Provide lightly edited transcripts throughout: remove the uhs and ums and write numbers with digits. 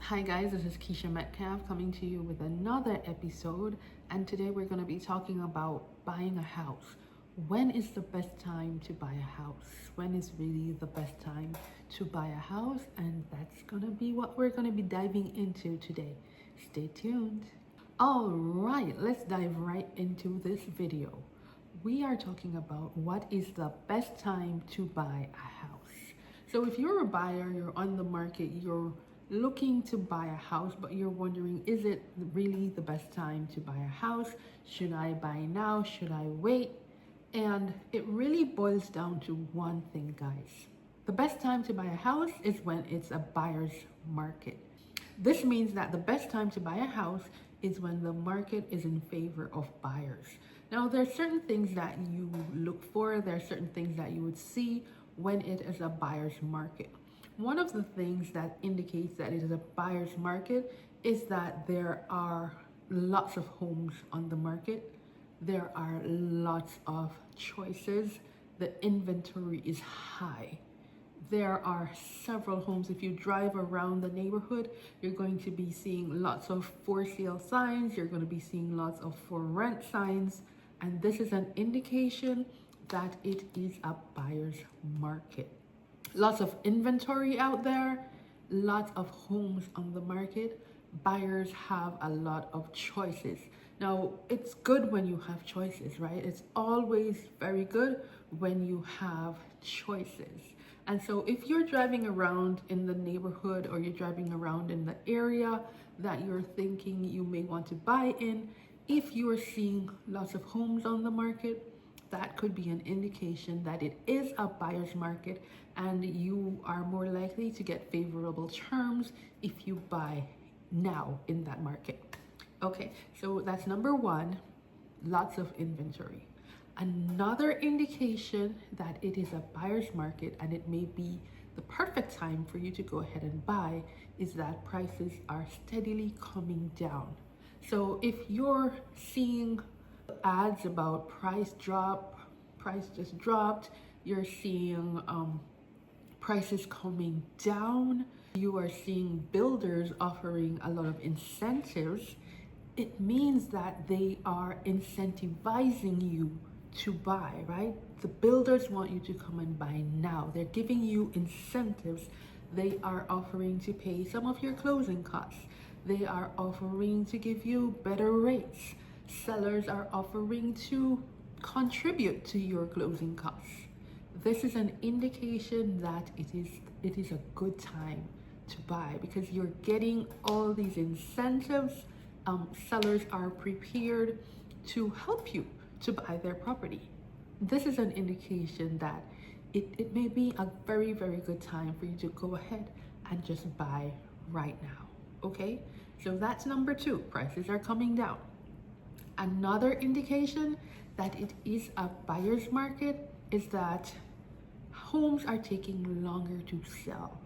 Hi guys, this is Keisha Metcalf coming to you with another episode, and today we're going to be talking about buying a house. When is the best time to buy a house? When is really the best time to buy a house? And that's going to be what we're going to be diving into today. Stay tuned. All right, let's dive right into this video. We are talking about what is the best time to buy a house. So if you're a buyer, you're on the market, you're looking to buy a house, but you're wondering, is it really the best time to buy a house? Should I buy now? Should I wait? And it really boils down to one thing, guys. The best time to buy a house is when it's a buyer's market. This means that the best time to buy a house is when the market is in favor of buyers. Now, there are certain things that you look for, there are certain things that you would see when it is a buyer's market. One of the things that indicates that it is a buyer's market is that there are lots of homes on the market. There are lots of choices. The inventory is high. There are several homes. If you drive around the neighborhood, you're going to be seeing lots of for sale signs. You're going to be seeing lots of for rent signs. And this is an indication that it is a buyer's market. Lots of inventory out there, lots of homes on the market. Buyers have a lot of choices. Now, it's good when you have choices, right? It's always very good when you have choices. And so if you're driving around in the neighborhood or you're driving around in the area that you're thinking you may want to buy in, if you are seeing lots of homes on the market, that could be an indication that it is a buyer's market and you are more likely to get favorable terms if you buy now in that market. Okay, so that's number one, lots of inventory. Another indication that it is a buyer's market and it may be the perfect time for you to go ahead and buy is that prices are steadily coming down. So if you're seeing ads about price just dropped, you're seeing prices coming down, you are seeing builders offering a lot of incentives, it means that they are incentivizing you to buy, right? The builders want you to come and buy now. They're giving you incentives. They are offering to pay some of your closing costs. They are offering to give you better rates. Sellers are offering to contribute to your closing costs. This is an indication that it is a good time to buy because you're getting all these incentives. Sellers are prepared to help you to buy their property. This is an indication that it may be a very, very good time for you to go ahead and just buy right now. Okay, so that's number two, prices are coming down. Another indication that it is a buyer's market is that homes are taking longer to sell.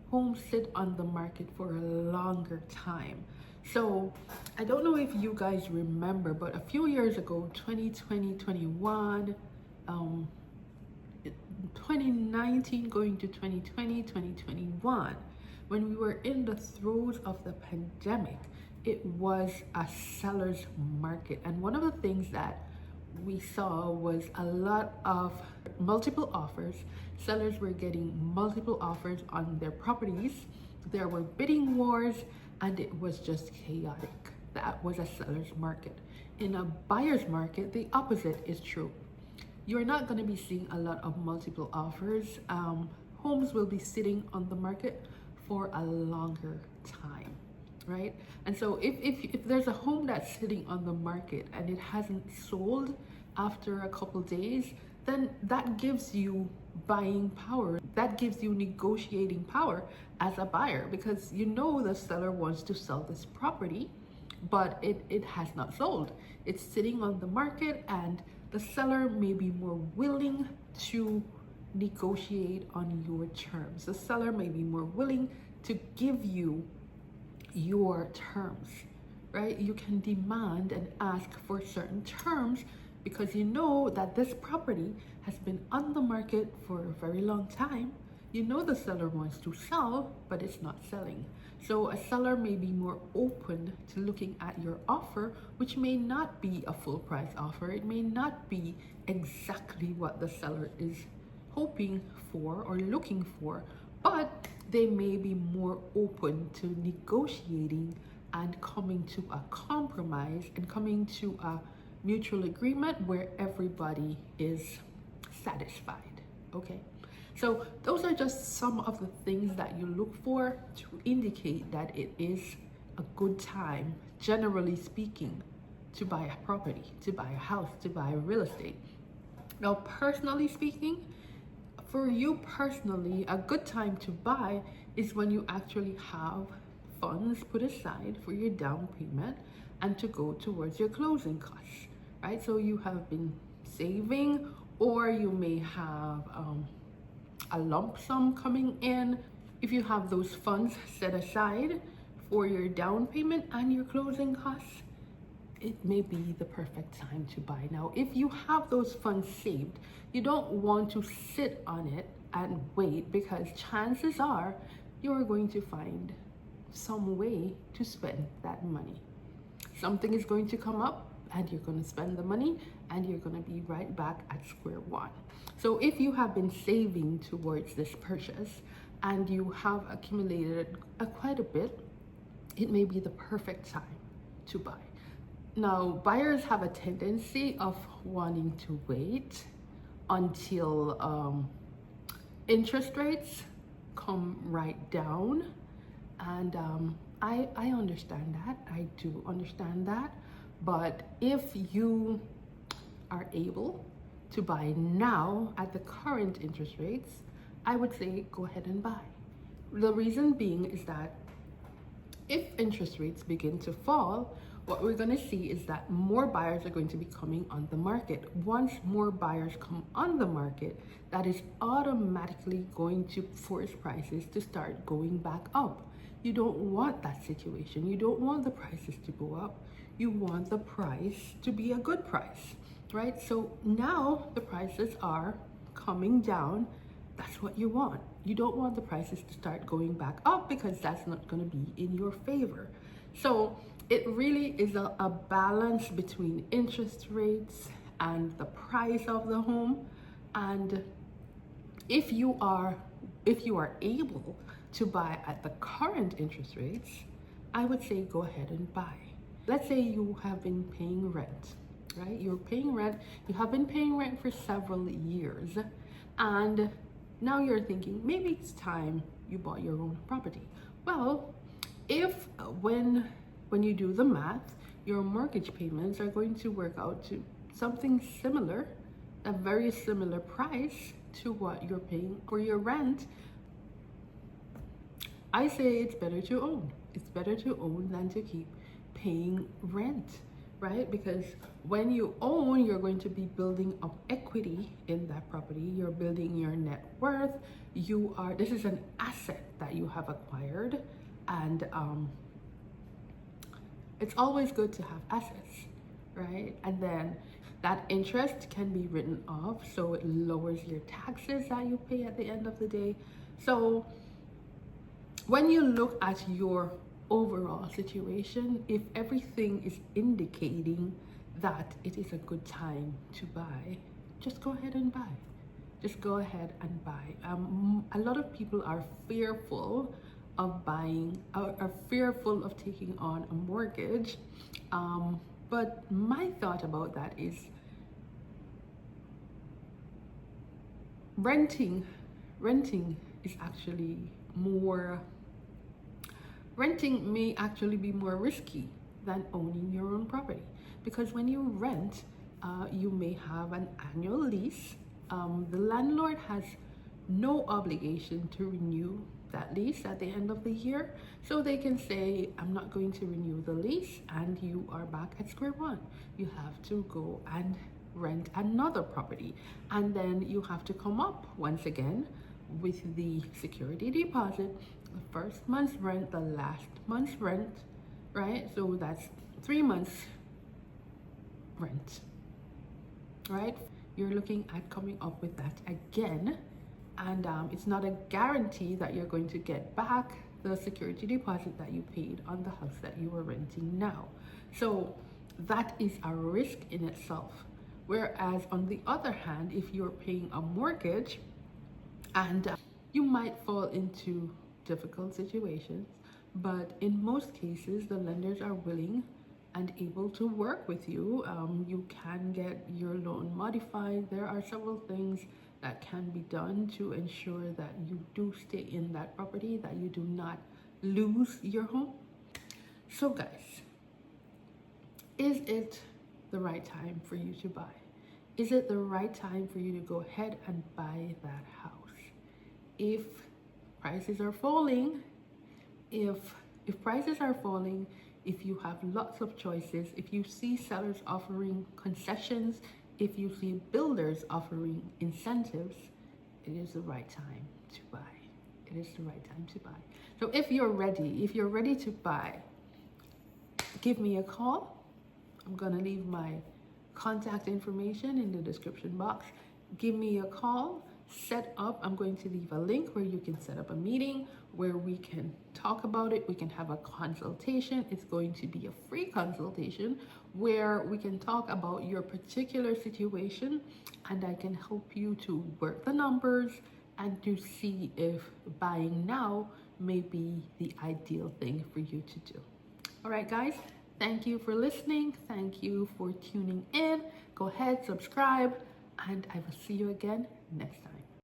Homes sit on the market for a longer time. So I don't know if you guys remember, but a few years ago, 2020, 2019 going to 2020, 2021, when we were in the throes of the pandemic, it was a seller's market. And one of the things that we saw was a lot of multiple offers. Sellers were getting multiple offers on their properties. There were bidding wars and it was just chaotic. That was a seller's market. In a buyer's market, the opposite is true. You're not going to be seeing a lot of multiple offers. Homes will be sitting on the market for a longer time, right? And so if there's a home that's sitting on the market and it hasn't sold after a couple days, then that gives you buying power. That gives you negotiating power as a buyer because you know the seller wants to sell this property, but it has not sold. It's sitting on the market and the seller may be more willing to negotiate on your terms. The seller may be more willing to give you your terms, right? You can demand and ask for certain terms because you know that this property has been on the market for a very long time. You know the seller wants to sell, but it's not selling. So a seller may be more open to looking at your offer, which may not be a full price offer. It may not be exactly what the seller is hoping for or looking for, but they may be more open to negotiating and coming to a compromise and coming to a mutual agreement where everybody is satisfied. Okay, so those are just some of the things that you look for to indicate that it is a good time, generally speaking, to buy a property, to buy a house, to buy real estate. Now, personally speaking, for you personally, a good time to buy is when you actually have funds put aside for your down payment and to go towards your closing costs, right? So you have been saving, or you may have a lump sum coming in. If you have those funds set aside for your down payment and your closing costs, it may be the perfect time to buy. Now, if you have those funds saved, you don't want to sit on it and wait, because chances are you're going to find some way to spend that money. Something is going to come up and you're going to spend the money and you're going to be right back at square one. So if you have been saving towards this purchase and you have accumulated quite a bit, it may be the perfect time to buy. Now, buyers have a tendency of wanting to wait until interest rates come right down. And I understand that. I do understand that. But if you are able to buy now at the current interest rates, I would say go ahead and buy. The reason being is that if interest rates begin to fall, what we're going to see is that more buyers are going to be coming on the market. Once more buyers come on the market, that is automatically going to force prices to start going back up. You don't want that situation. You don't want the prices to go up. You want the price to be a good price, right? So now the prices are coming down. That's what you want. You don't want the prices to start going back up, because that's not going to be in your favor. So it really is a balance between interest rates and the price of the home. And if you are able to buy at the current interest rates, I would say go ahead and buy. Let's say you have been paying rent, right? You're paying rent. You have been paying rent for several years, and now you're thinking maybe it's time you bought your own property. Well, if when you do the math, your mortgage payments are going to work out to something similar, a very similar price to what you're paying for your rent, I say it's better to own. It's better to own than to keep paying rent, right? Because when you own, you're going to be building up equity in that property. You're building your net worth. This is an asset that you have acquired, and it's always good to have assets, right? And then that interest can be written off, so it lowers your taxes that you pay at the end of the day. So when you look at your overall situation, if everything is indicating that it is a good time to buy, just go ahead and buy. Just go ahead and buy. A lot of people are fearful of buying, are fearful of taking on a mortgage. But my thought about that is renting is actually more, renting may actually be more risky than owning your own property, because when you rent, you may have an annual lease. The landlord has no obligation to renew that lease at the end of the year, so they can say, I'm not going to renew the lease, and you are back at square one. You have to go and rent another property, and then you have to come up once again with the security deposit, the first month's rent, the last month's rent, right? So that's 3 months rent, right? You're looking at coming up with that again, and it's not a guarantee that you're going to get back the security deposit that you paid on the house that you are renting now. So that is a risk in itself. Whereas on the other hand, if you're paying a mortgage, and you might fall into difficult situations, but in most cases, the lenders are willing and able to work with you. You can get your loan modified. There are several things that can be done to ensure that you do stay in that property, that you do not lose your home. So guys, is it the right time for you to buy? Is it the right time for you to go ahead and buy that house? If prices are falling, if prices are falling, if you have lots of choices, if you see sellers offering concessions, if you see builders offering incentives, it is the right time to buy. It is the right time to buy. So if you're ready to buy, give me a call. I'm gonna leave my contact information in the description box. Give me a call. I'm going to leave a link where you can set up a meeting where we can talk about it. We can have a consultation. It's going to be a free consultation where we can talk about your particular situation, and I can help you to work the numbers and to see if buying now may be the ideal thing for you to do. All right, guys, thank you for listening. Thank you for tuning in. Go ahead, subscribe, and I will see you again next time.